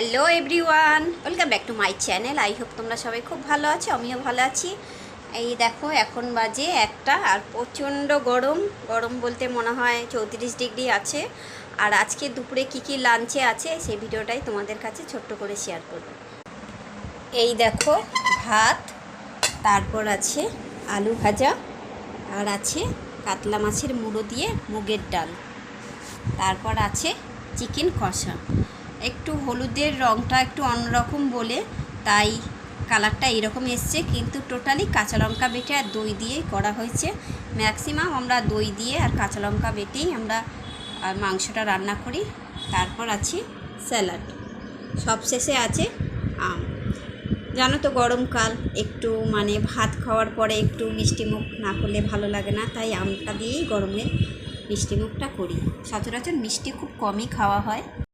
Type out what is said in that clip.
Hello everyone, welcome back to my channel. I hope তোমরা সবাই খুব ভালো আছো, আমিও ভালো আছি। এই দেখো এখন বাজে 1টা আর প্রচণ্ড গরম। গরম বলতে মনে হয় 34 ডিগ্রি আছে। আর আজকে দুপুরে কি লাঞ্চে আছে সেই ভিডিওটাই তোমাদের কাছে ছোট্ট করে শেয়ার করব। এই দেখো ভাত, তারপর আছে আলু ভাজা, আর আছে কাতলা মাছের মুড়ো দিয়ে মুগের ডাল, তারপর আছে চিকেন কষা। একটু হলুদের রঙটা একটু অন্যরকম বলে তাই কালারটা এরকম এসছে, কিন্তু টোটালি কাঁচা লঙ্কা বেটে আর দই দিয়েই করা হয়েছে। ম্যাক্সিমাম আমরা দই দিয়ে আর কাঁচা লঙ্কা বেটেই আমরা মাংসটা রান্না করি। তারপর আছে স্যালাড, সবশেষে আছে আম। জানো তো গরমকাল, একটু ভাত খাওয়ার পরে একটু মিষ্টিমুখ না করলে ভালো লাগে না, তাই আমটা দিয়েই গরমের মিষ্টিমুখটা করি। সচরাচর মিষ্টি খুব কমই খাওয়া হয়।